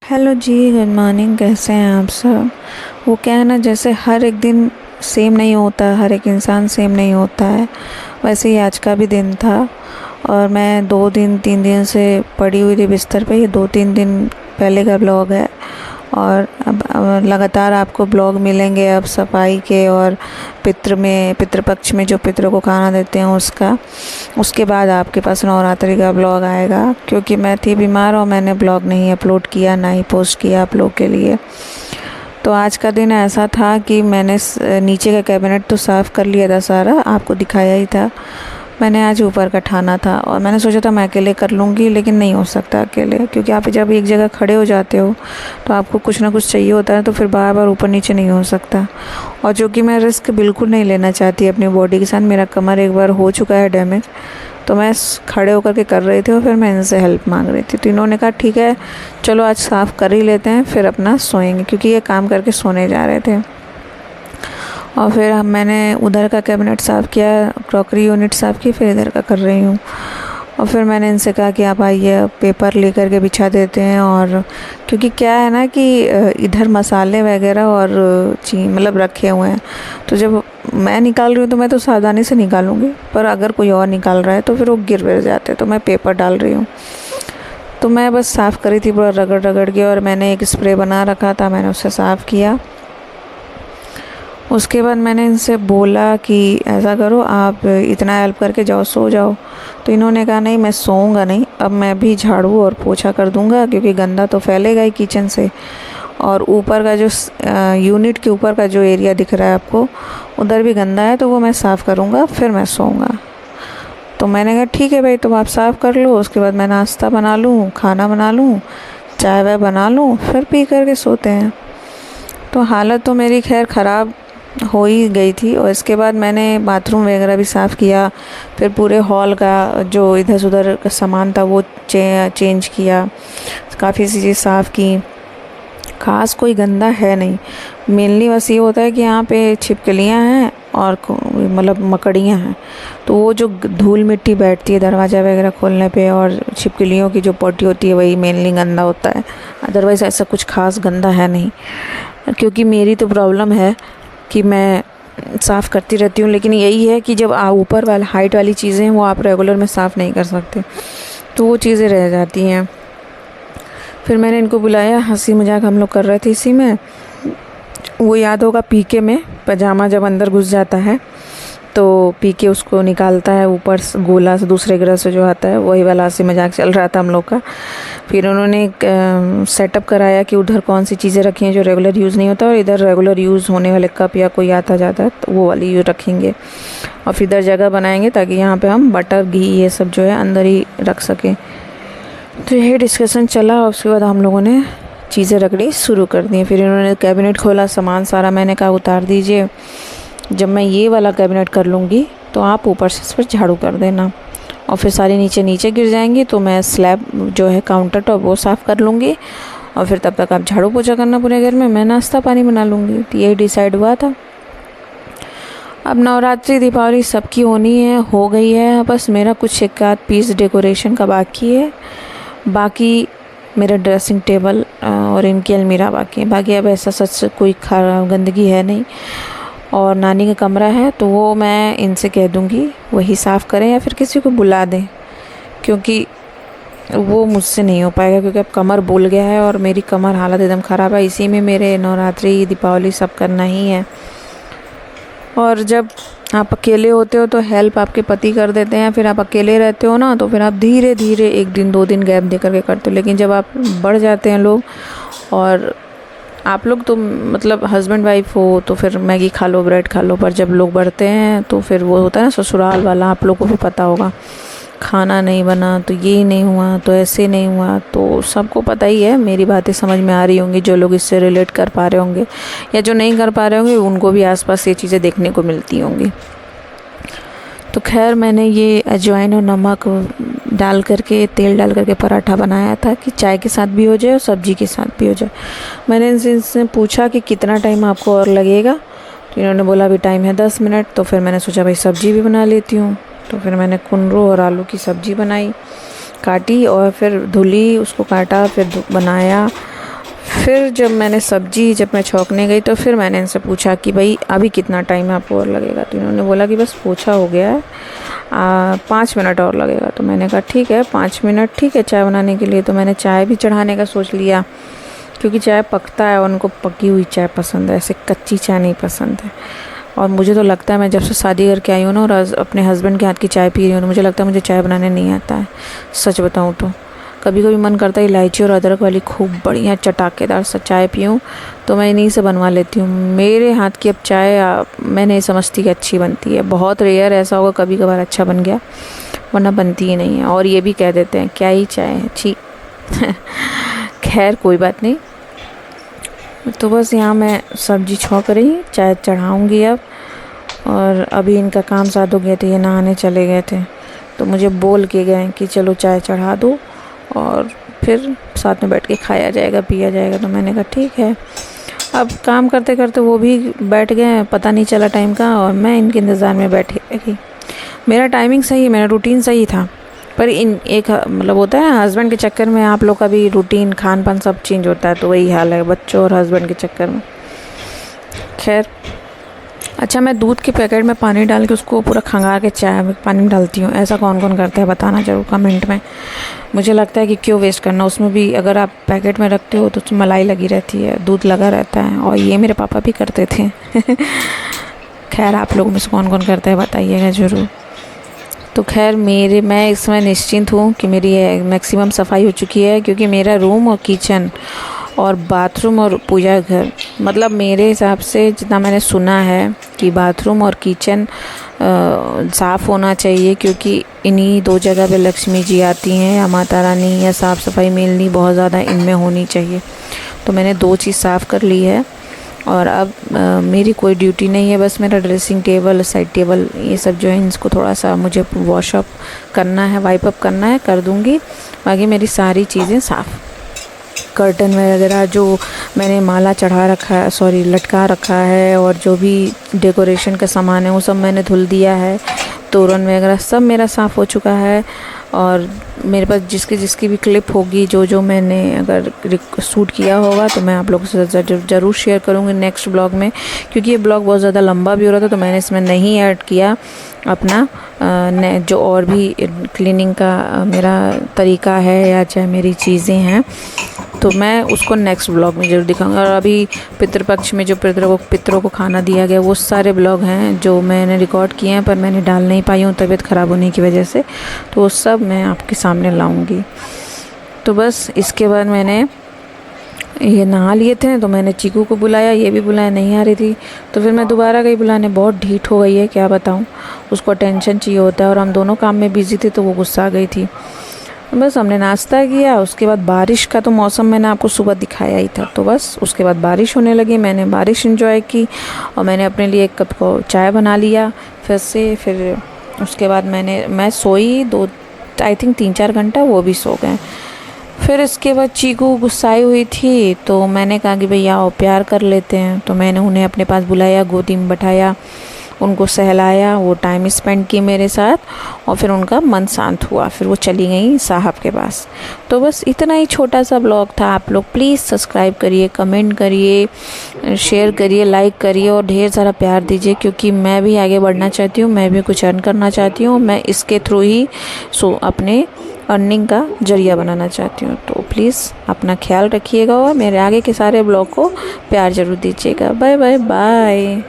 Hello जी, good morning. कैसे हैं आप सब? वो क्या है ना, जैसे हर एक दिन सेम नहीं होता, हर एक इंसान सेम नहीं होता है, वैसे ही आज का भी दिन था। और मैं 2 दिन 3 दिन से पड़ी हुई थी बिस्तर पे। ये 2 3 दिन पहले का ब्लॉग है। और अब लगातार आपको ब्लॉग मिलेंगे अब सफाई के और पितृपक्ष में जो पितरों को खाना देते हैं उसका। उसके बाद आपके पास नवरात्रि का ब्लॉग आएगा, क्योंकि मैं थी बीमार और मैंने ब्लॉग नहीं अपलोड किया, ना ही पोस्ट किया आप लोग के लिए। तो आज का दिन ऐसा था कि मैंने नीचे का कैबिनेट तो साफ़ कर लिया था सारा, आपको दिखाया ही था। मैंने आज ऊपर का ठाना था और मैंने सोचा था मैं अकेले कर लूँगी, लेकिन नहीं हो सकता अकेले, क्योंकि आप जब एक जगह खड़े हो जाते हो तो आपको कुछ ना कुछ चाहिए होता है, तो फिर बार बार ऊपर नीचे नहीं हो सकता। और जो कि मैं रिस्क बिल्कुल नहीं लेना चाहती अपनी बॉडी के साथ। मेरा कमर एक बार हो चुका है डैमेज, तो मैं खड़े होकर के कर रही थी और फिर मैं इनसे हेल्प मांग रही थी। तो इन्होंने कहा ठीक है चलो आज साफ़ कर ही लेते हैं, फिर अपना सोएंगे, क्योंकि ये काम करके सोने जा रहे थे। और फिर मैंने उधर का कैबिनेट साफ़ किया, क्रॉकरी यूनिट साफ़ की, फिर इधर का कर रही हूँ। और फिर मैंने इनसे कहा कि आप आइए पेपर लेकर के बिछा देते हैं। और क्योंकि क्या है ना कि इधर मसाले वगैरह और मतलब रखे हुए हैं, तो जब मैं निकाल रही हूँ तो मैं तो सावधानी से निकालूंगी, पर अगर कोई और निकाल रहा है तो फिर वो गिर जाते हैं, तो मैं पेपर डाल रही हूँ। तो मैं बस साफ़ करी थी पूरा रगड़ रगड़ के, और मैंने एक स्प्रे बना रखा था, मैंने उससे साफ़ किया। उसके बाद मैंने इनसे बोला कि ऐसा करो, आप इतना हेल्प करके जाओ, सो जाओ। तो इन्होंने कहा नहीं मैं सोऊंगा नहीं, अब मैं भी झाड़ू और पोछा कर दूंगा, क्योंकि गंदा तो फैलेगा ही किचन से। और ऊपर का जो यूनिट के ऊपर का जो एरिया दिख रहा है आपको, उधर भी गंदा है, तो वो मैं साफ़ करूँगा, फिर मैं सोऊंगा। तो मैंने कहा ठीक है भाई, तुम आप साफ़ कर लो, उसके बाद मैं नाश्ता बना लूँ, खाना बना लूँ, चाय वाय बना लूँ, फिर पी करके सोते हैं। तो हालत तो मेरी खैर ख़राब हो ही गई थी। और इसके बाद मैंने बाथरूम वगैरह भी साफ़ किया, फिर पूरे हॉल का जो इधर से उधर का सामान था वो चेंज किया, काफ़ी चीज़ें साफ़ की। ख़ास कोई गंदा है नहीं, मेनली बस ये होता है कि यहाँ पे छिपकलियाँ हैं और मतलब मकड़ियाँ हैं, तो वो जो धूल मिट्टी बैठती है दरवाज़ा वगैरह खोलने पे, और छिपकलियों की जो पोटी होती है, वही मेनली गंदा होता है। अदरवाइज़ ऐसा कुछ खास गंदा है नहीं। क्योंकि मेरी तो प्रॉब्लम है कि मैं साफ़ करती रहती हूँ, लेकिन यही है कि जब ऊपर वाला हाइट वाली चीज़ें हैं वो आप रेगुलर में साफ़ नहीं कर सकते, तो वो चीज़ें रह जाती हैं। फिर मैंने इनको बुलाया, हंसी मजाक हम लोग कर रहे थे इसी में। वो याद होगा पीके में पजामा जब अंदर घुस जाता है तो पीके उसको निकालता है ऊपर गोला से, दूसरे ग्रह से जो आता है, वही वाला हंसी मजाक चल रहा था हम लोग का। फिर उन्होंने एक सेटअप कराया कि उधर कौन सी चीज़ें रखी हैं जो रेगुलर यूज़ नहीं होता, और इधर रेगुलर यूज़ होने वाले कप या कोई आता जाता है तो वो वाली यूज़ रखेंगे। और फिर इधर जगह बनाएंगे ताकि यहाँ पे हम बटर घी ये सब जो है अंदर ही रख सकें। तो यही डिस्कशन चला, और उसके बाद हम लोगों ने चीज़ें रखनी शुरू कर दी। फिर इन्होंने कैबिनेट खोला, सामान सारा, मैंने कहा उतार दीजिए, जब मैं ये वाला कैबिनेट कर लूँगी तो आप ऊपर से इस पर झाड़ू कर देना। और फिर सारी नीचे नीचे गिर जाएंगी, तो मैं स्लैब जो है काउंटर टॉप वो साफ़ कर लूँगी, और फिर तब तक आप झाड़ू पोछा करना पूरे घर में, मैं नाश्ता पानी बना लूँगी। तो यही डिसाइड हुआ था। अब नवरात्रि दीपावली सबकी होनी है, हो गई है, बस मेरा कुछ एक आध पीस डेकोरेशन का बाकी है। बाकी मेरा ड्रेसिंग टेबल और इनकी अलमीरा बाकी है। बाकी अब ऐसा सच कोई गंदगी है नहीं। और नानी का कमरा है तो वो मैं इनसे कह दूँगी वही साफ़ करें, या फिर किसी को बुला दें, क्योंकि वो मुझसे नहीं हो पाएगा, क्योंकि अब कमर बोल गया है और मेरी कमर हालत एकदम ख़राब है। इसी में मेरे नवरात्रि दीपावली सब करना ही है। और जब आप अकेले होते हो तो हेल्प आपके पति कर देते हैं, फिर आप अकेले रहते हो ना, तो फिर आप धीरे धीरे 1 दिन 2 दिन गैप दे करके करते हो। लेकिन जब आप बढ़ जाते हैं लोग, और आप लोग तो मतलब हस्बैंड वाइफ हो तो फिर मैगी खा लो, ब्रेड खा लो, पर जब लोग बढ़ते हैं तो फिर वो होता है ना ससुराल वाला, आप लोग को भी पता होगा, खाना नहीं बना तो ये नहीं हुआ, तो ऐसे नहीं हुआ, तो सबको पता ही है। मेरी बातें समझ में आ रही होंगी, जो लोग इससे रिलेट कर पा रहे होंगे, या जो नहीं कर पा रहे होंगे उनको भी आसपास ये चीज़ें देखने को मिलती होंगी। तो खैर मैंने ये अजवाइन और नमक डाल करके, तेल डाल करके पराठा बनाया था कि चाय के साथ भी हो जाए और सब्जी के साथ भी हो जाए। मैंने इनसे पूछा कि कितना टाइम आपको और लगेगा, तो इन्होंने बोला अभी टाइम है 10 मिनट। तो फिर मैंने सोचा भाई सब्जी भी बना लेती हूँ। तो फिर मैंने कुंदरू और आलू की सब्ज़ी बनाई, काटी और फिर धुली, उसको काटा, फिर बनाया। फिर जब मैं छौंकने गई तो फिर मैंने इनसे पूछा कि भाई अभी कितना टाइम आपको और लगेगा। तो इन्होंने बोला कि बस पोछा हो गया है, 5 मिनट और लगेगा। तो मैंने कहा ठीक है 5 मिनट ठीक है चाय बनाने के लिए। तो मैंने चाय भी चढ़ाने का सोच लिया, क्योंकि चाय पकता है और उनको पकी हुई चाय पसंद है, ऐसे कच्ची चाय नहीं पसंद है। और मुझे तो लगता है मैं जब से शादी करके आई हूँ ना और अपने हस्बैंड के हाथ की चाय पी रही हूँ तो मुझे लगता है मुझे चाय बनाने नहीं आता है, सच बताऊँ तो। कभी कभी मन करता है इलायची और अदरक वाली खूब बढ़िया चटाकेदार सा चाय पीऊँ, तो मैं इन्हीं से बनवा लेती हूँ। मेरे हाथ की अब चाय मैं नहीं समझती कि अच्छी बनती है, बहुत रेयर ऐसा होगा कभी कभार अच्छा बन गया, वरना बनती ही नहीं है। और ये भी कह देते हैं क्या ही चाय है, छी। खैर कोई बात नहीं। तो बस यहाँ मैं सब्जी छौंक रही, चाय चढ़ाऊँगी अब। और अभी इनका काम साथ हो गया थे, ये नहाने चले गए थे, तो मुझे बोल के गए कि चलो चाय चढ़ा दो और फिर साथ में बैठ के खाया जाएगा पिया जाएगा। तो मैंने कहा ठीक है। अब काम करते करते वो भी बैठ गए, पता नहीं चला टाइम का, और मैं इनके इंतज़ार में बैठी रही। मेरा टाइमिंग सही, मेरा रूटीन सही था, पर इन एक मतलब होता है हस्बैंड के चक्कर में आप लोग का भी रूटीन खान पान सब चेंज होता है, तो वही हाल है बच्चों और हस्बैंड के चक्कर में। खैर अच्छा, मैं दूध के पैकेट में पानी डाल के उसको पूरा खंगाल के चाय में पानी में डालती हूँ। ऐसा कौन कौन करता है बताना ज़रूर कमेंट में। मुझे लगता है कि क्यों वेस्ट करना, उसमें भी अगर आप पैकेट में रखते हो तो उसमें मलाई लगी रहती है, दूध लगा रहता है, और ये मेरे पापा भी करते थे। खैर आप लोगों में से कौन कौन करता है बताइएगा ज़रूर। तो खैर मैं इस समय निश्चिंत हूँ कि मेरी मैक्सिमम सफाई हो चुकी है, क्योंकि मेरा रूम और किचन और बाथरूम और पूजा घर, मतलब मेरे हिसाब से जितना मैंने सुना है कि बाथरूम और किचन साफ़ होना चाहिए, क्योंकि इन्हीं 2 जगह पे लक्ष्मी जी आती हैं या माता रानी, या साफ़ सफाई मिलनी बहुत ज़्यादा इनमें होनी चाहिए। तो मैंने 2 चीज़ साफ़ कर ली है, और अब मेरी कोई ड्यूटी नहीं है, बस मेरा ड्रेसिंग टेबल, साइड टेबल, ये सब जो है इसको थोड़ा सा मुझे वॉश अप करना है, वाइप अप करना है, कर दूँगी। बाकी मेरी सारी चीज़ें साफ़। कर्टन वगैरह जो मैंने माला चढ़ा रखा है, सॉरी लटका रखा है, और जो भी डेकोरेशन का सामान है वो सब मैंने धुल दिया है। तोरण वगैरह सब मेरा साफ़ हो चुका है। और मेरे पास जिसकी भी क्लिप होगी, जो मैंने अगर शूट किया होगा, तो मैं आप लोगों से ज़रूर शेयर करूँगी नेक्स्ट ब्लॉग में, क्योंकि ये ब्लॉग बहुत ज़्यादा लंबा भी हो रहा था, तो मैंने इसमें नहीं ऐड किया अपना जो और भी क्लीनिंग का मेरा तरीका है या चाहे मेरी चीज़ें हैं, तो मैं उसको नेक्स्ट ब्लॉग में ज़रूर दिखाऊंगा। और अभी पितृपक्ष में जो पितरों को खाना दिया गया, वो सारे ब्लॉग हैं जो मैंने रिकॉर्ड किए हैं, पर मैंने डाल नहीं पाई हूँ तबीयत ख़राब होने की वजह से, तो वो सब मैं आपके सामने लाऊंगी। तो बस इसके बाद मैंने ये नहा लिए थे, तो मैंने चीकू को बुलाया, ये भी बुलाया, नहीं आ रही थी, तो फिर मैं दोबारा गई बुलाने। बहुत ढीठ हो गई है क्या बताऊँ, उसको अटेंशन चाहिए होता है, और हम दोनों काम में बिज़ी थे, तो वो गुस्सा आ गई थी। बस हमने नाश्ता किया, उसके बाद बारिश का तो मौसम मैंने आपको सुबह दिखाया ही था, तो बस उसके बाद बारिश होने लगी, मैंने बारिश एंजॉय की, और मैंने अपने लिए 1 कप को चाय बना लिया फिर उसके बाद मैं सोई आई थिंक 3-4 घंटा, वो भी सो गए। फिर इसके बाद चीकू गुस्साई हुई थी, तो मैंने कहा कि भैया आओ प्यार कर लेते हैं, तो मैंने उन्हें अपने पास बुलाया, गोदी में बैठाया, उनको सहलाया, वो टाइम स्पेंड की मेरे साथ, और फिर उनका मन शांत हुआ, फिर वो चली गई साहब के पास। तो बस इतना ही छोटा सा ब्लॉग था। आप लोग प्लीज़ सब्सक्राइब करिए, कमेंट करिए, शेयर करिए, लाइक करिए, और ढेर सारा प्यार दीजिए, क्योंकि मैं भी आगे बढ़ना चाहती हूँ, मैं भी कुछ अर्न करना चाहती हूँ, मैं इसके थ्रू ही अपने अर्निंग का जरिया बनाना चाहती हूँ। तो प्लीज़ अपना ख्याल रखिएगा, और मेरे आगे के सारे ब्लॉग को प्यार ज़रूर दीजिएगा। Bye bye bye.